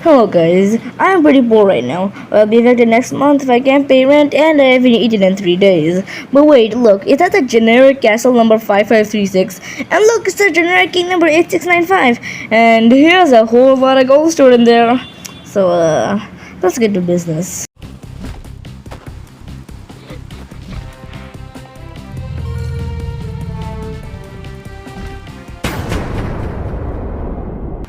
Hello guys, I'm pretty poor right now. I'll be evicted next month if I can't pay rent and I haven't eaten in 3 days. But wait, look, is that the generic castle number 5536? And look, it's the generic king number 8695. And here's a whole lot of gold stored in there. So, let's get to business.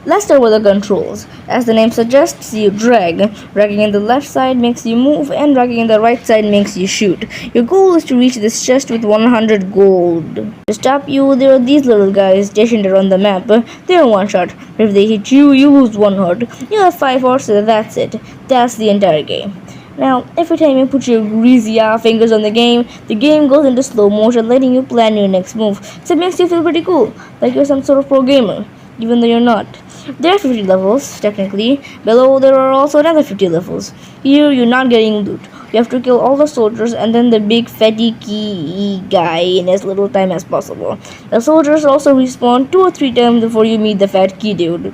Let's start with the controls. As the name suggests, you drag. Dragging in the left side makes you move and dragging in the right side makes you shoot. Your goal is to reach this chest with 100 gold. To stop you, there are these little guys stationed around the map. They're one shot. If they hit you, you lose one heart. You have 5 hearts, that's it. That's the entire game. Now, every time you put your greasy fingers on the game goes into slow motion, letting you plan your next move. So it makes you feel pretty cool, like you're some sort of pro gamer, even though you're not. There are 50 levels, technically. Below there are also another 50 levels. Here you're not getting loot. You have to kill all the soldiers and then the big fatty key guy in as little time as possible. The soldiers also respawn 2 or 3 times before you meet the fat key dude.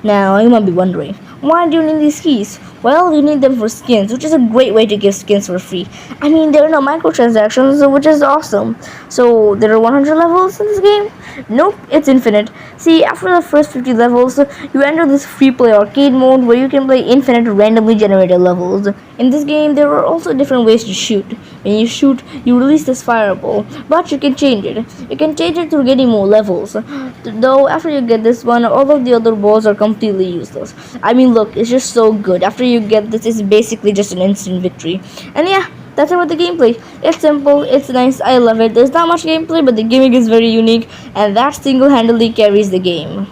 Now, you might be wondering, why do you need these keys? Well, you need them for skins, which is a great way to give skins for free. I mean, there are no microtransactions, which is awesome. So, there are 100 levels in this game? Nope, it's infinite. See, after the first 50 levels, you enter this free play arcade mode where you can play infinite randomly generated levels. In this game, there are also different ways to shoot. When you shoot, you release this fireball, but you can change it. You can change it through getting more levels. Though, after you get this one, all of the other balls are completely useless. I mean, look, it's just so good. After you get this, it's basically just an instant victory. And yeah, that's about the gameplay. It's simple, it's nice, I love it. There's not much gameplay, but the gimmick is very unique, and that single-handedly carries the game.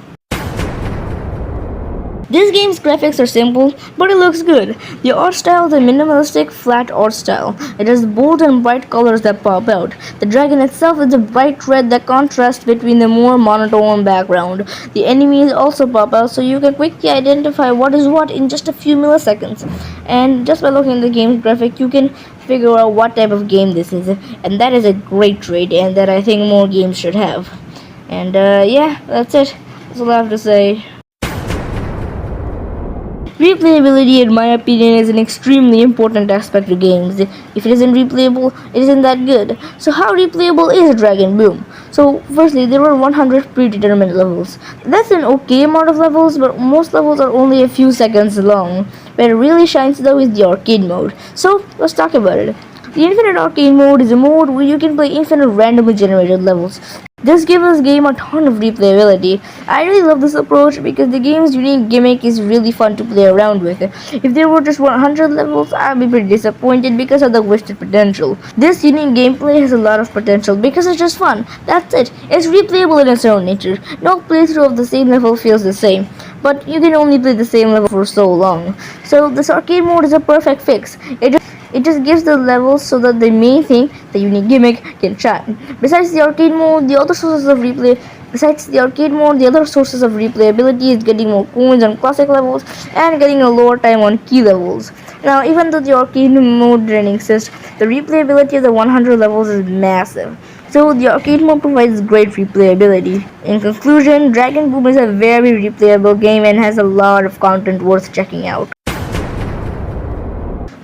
This game's graphics are simple, but it looks good. The art style is a minimalistic, flat art style. It has bold and bright colors that pop out. The dragon itself is a bright red that contrasts between the more monotone background. The enemies also pop out, so you can quickly identify what is what in just a few milliseconds. And just by looking at the game's graphic, you can figure out what type of game this is. And that is a great trait, and that I think more games should have. And yeah, that's it. That's all I have to say. Replayability, in my opinion, is an extremely important aspect of games. If it isn't replayable, it isn't that good. So how replayable is Dragon Boom? So firstly, there were 100 predetermined levels. That's an okay amount of levels, but most levels are only a few seconds long. Where it really shines though is the arcade mode. So let's talk about it. The Infinite Arcade mode is a mode where you can play infinite randomly generated levels. This gives this game a ton of replayability. I really love this approach because the game's unique gimmick is really fun to play around with. If there were just 100 levels, I'd be pretty disappointed because of the wasted potential. This unique gameplay has a lot of potential because it's just fun. That's it. It's replayable in its own nature. No playthrough of the same level feels the same, but you can only play the same level for so long. So this arcade mode is a perfect fix. It just gives the levels so that the main thing, the unique gimmick, can shine. Besides the arcade mode, the other sources of replayability is getting more coins on classic levels and getting a lower time on key levels. Now, even though the arcade mode didn't exist, the replayability of the 100 levels is massive. So the arcade mode provides great replayability. In conclusion, Dragon Boom is a very replayable game and has a lot of content worth checking out.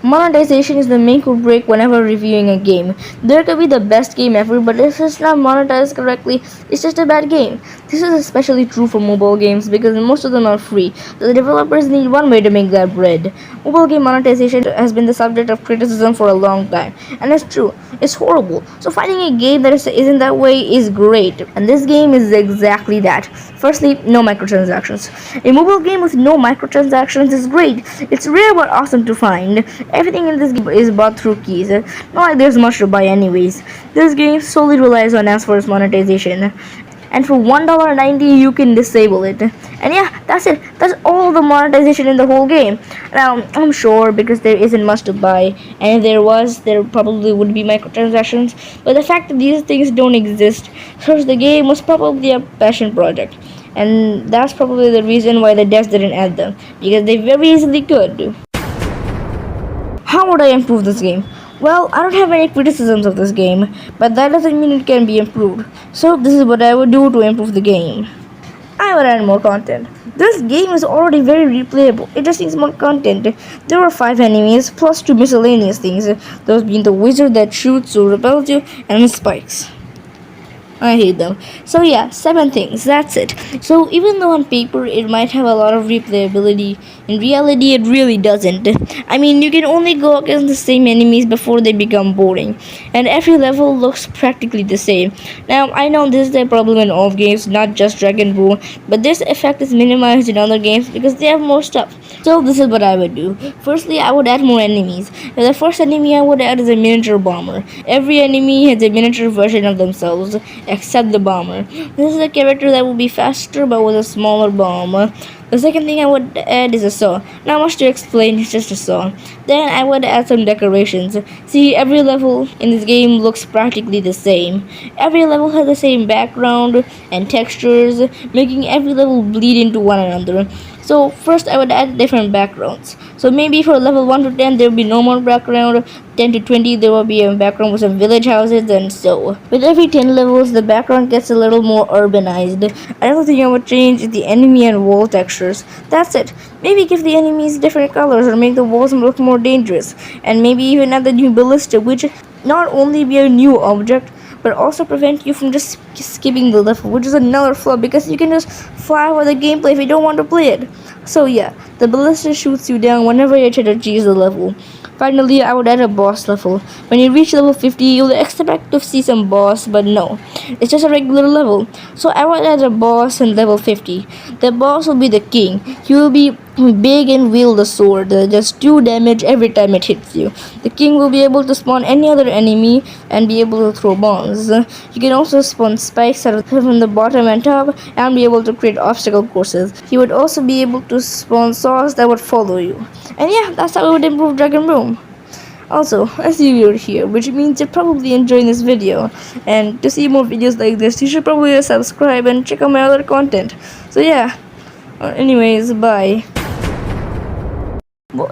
Monetization is the make or break whenever reviewing a game. There could be the best game ever, but if it's not monetized correctly, it's just a bad game. This is especially true for mobile games because most of them are free, so the developers need one way to make that bread. Mobile game monetization has been the subject of criticism for a long time, and it's true, it's horrible. So finding a game that isn't that way is great, and this game is exactly that. Firstly, no microtransactions. A mobile game with no microtransactions is great. It's rare but awesome to find. Everything in this game is bought through keys. Not like there's much to buy anyways. This game solely relies on as for its monetization. And for $1.90 you can disable it. And yeah, that's it. That's all the monetization in the whole game. Now, I'm sure because there isn't much to buy, and if there was, there probably would be microtransactions. But the fact that these things don't exist shows the game was probably a passion project. And that's probably the reason why the devs didn't add them, because they very easily could. How would I improve this game? Well, I don't have any criticisms of this game, but that doesn't mean it can be improved. So this is what I would do to improve the game. I would add more content. This game is already very replayable. It just needs more content. There are 5 enemies plus 2 miscellaneous things. Those being the wizard that shoots or repels you and spikes. I hate them. So yeah, 7 things. That's it. So even though on paper it might have a lot of replayability, in reality it really doesn't. I mean, you can only go against the same enemies before they become boring, and every level looks practically the same. Now I know this is a problem in all games, not just Dragon Ball, but this effect is minimized in other games because they have more stuff. So this is what I would do. Firstly, I would add more enemies. The first enemy I would add is a miniature bomber. Every enemy has a miniature version of themselves, except the bomber. This is a character that will be faster but with a smaller bomb. The second thing I would add is a saw. Not much to explain, it's just a saw. Then I would add some decorations. See, every level in this game looks practically the same. Every level has the same background and textures, making every level bleed into one another. So first I would add different backgrounds. So maybe for level 1 to 10 there will be no more background, 10 to 20 there will be a background with some village houses, and so. With every 10 levels the background gets a little more urbanized. Another thing I would change is the enemy and wall textures. That's it. Maybe give the enemies different colors or make the walls look more dangerous. And maybe even add the new ballista, which not only be a new object but also prevent you from just skipping the level, which is another flaw because you can just fly over the gameplay if you don't want to play it. So yeah, the ballista shoots you down whenever you try to cheese the level. Finally, I would add a boss level. When you reach level 50, you'll expect to see some boss, but no. It's just a regular level. So I would add a boss in level 50. The boss will be the king. He will be big and wield a sword that does 2 damage every time it hits you. The king will be able to spawn any other enemy and be able to throw bombs. You can also spawn spikes from the bottom and top and be able to create obstacle courses. He would also be able to spawn saws that would follow you. And yeah, that's how we would improve Dragon Room. Also, I see you're here, which means you're probably enjoying this video. And to see more videos like this, you should probably subscribe and check out my other content. So yeah, anyways, bye.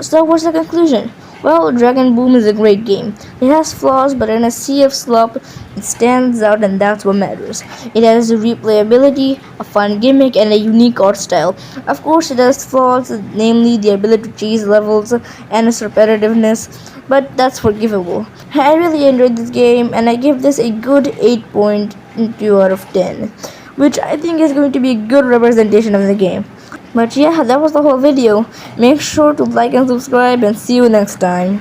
So what's the conclusion? Well, Dragon Boom is a great game. It has flaws, but in a sea of slop, it stands out, and that's what matters. It has replayability, a fun gimmick, and a unique art style. Of course, it has flaws, namely the ability to cheese levels and its repetitiveness, but that's forgivable. I really enjoyed this game, and I give this a good 8.2 out of 10, which I think is going to be a good representation of the game. But yeah, that was the whole video. Make sure to like and subscribe, and see you next time.